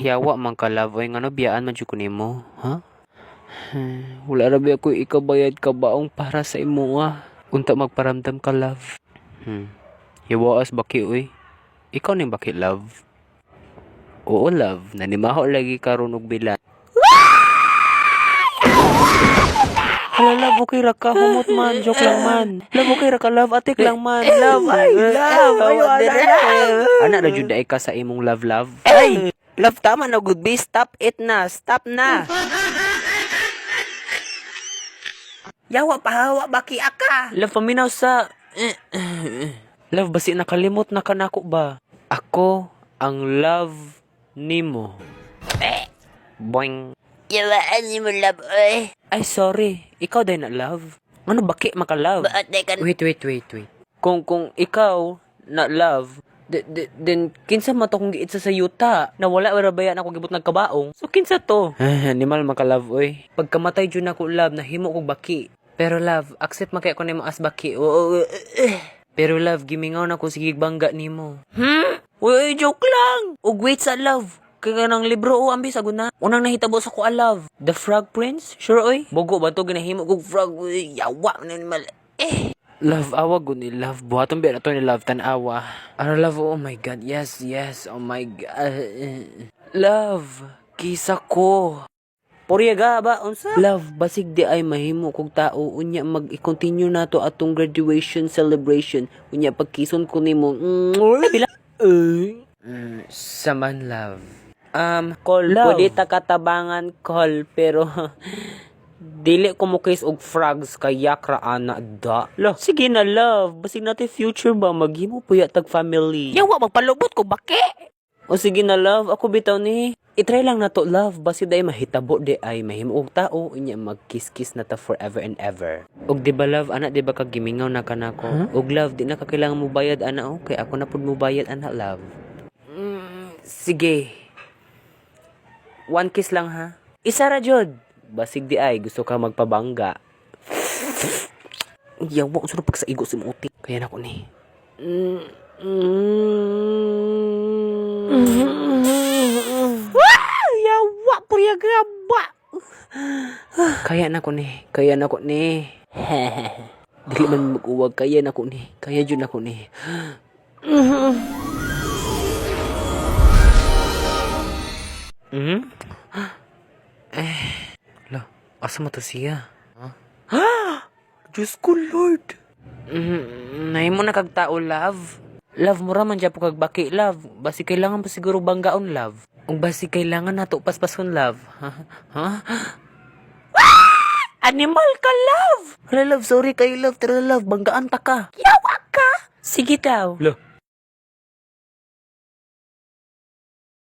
Yawa man ka love oy ngano biyaan man jud ko nimo, ha? Wala ra ba ako ikabayad ka baong para sa imo unta magparamdam ka love. Yawaas baki oy. Ikaw ning baki love. Oo love, nanimaho lagi karon og bilan. Hala love, okay ra ka, humot man, joke lang man. Love, okay ra ka, love, atik lang man. Love, ay, love, ayo, ana ra jud ay ka sa imong love, love. Ay! Love, tama na, good be. Stop it na. Stop na. Yawa pahawa baki aka. Love, paminaw sa... Love, basi nakalimot na kanako ba? Ako ang love nimo. Boing. Yawaan ni mo, love, oy. Ay, sorry. Ikaw din na love. Ano baki maka love? Ba't di ka... Wait. Kung ikaw na love, then kinsa man to kung giitsa sa yuta na wala ra bayan ako gibot nagkabaong. So kinsa to? Animal maka love oy. Pagkamatay jud nako love nahimo kog baki. Pero love, accept man kay ako nimo as baki. Pero love, gimingaw na ko sige bangga nimo. Uy, joke lang. Ug wait sa love. Kaya ng libro o ambi sagud na. Unang nahitabo sa ko a love. The Frog Prince? Sure oy. Bogo ba to ginahimo kog frog? Uy, yawa na naman. Love, awa gud ni love. Buhaton ba na to ni love tan-awa. Ara love, oh my god. Yes. Oh my god. Love, kisa ko. Puryaga ba unsa? Love, basig di ay mahimo kog tao unya mag-i-continue nato atong graduation celebration. Unya pagkison ko nimo. Bila. Saman love. Call, Love. pwede ta katabangan call pero dili ko mo kiss og frogs kaya ana da. Lo, sige na love. Basig natin future ba maghimo puya tag family. Yawa magpalubot ko baki. O sige na love, ako bitaw ni. I-try lang na to love, basi day mahitabo di ay mahimo og tao unya magkiss-kiss na ta forever and ever. Og di ba love, ana di ba kag gimingaw na kanako? Og love, di na ka kailangan mo bayad ana kay ako na pud mo bayad ana love. Sige. One kiss lang ha. Isa ra jud. Basig di ay gusto ka magpabangga. Yawa ko pag sa igo si muti. Kaya na ko ni. Yawa puryaga ba. Kaya na ko ni. Dili man mag-uwag, kaya na ko ni. Kaya jud na ko ni. Lo, asa mo to siya? Diyos ko Lord. Nahimo na kag tao, love. Love mo raman dyan po kag baki, love. Basi kailangan pa siguro banggaon, love. Kung basi kailangan nato paspason, love. Ha? Animal ka love. Hala, love, sorry kayo, love. Tara, love, banggaan ta ka. Yawa ka. Sige daw. Lo,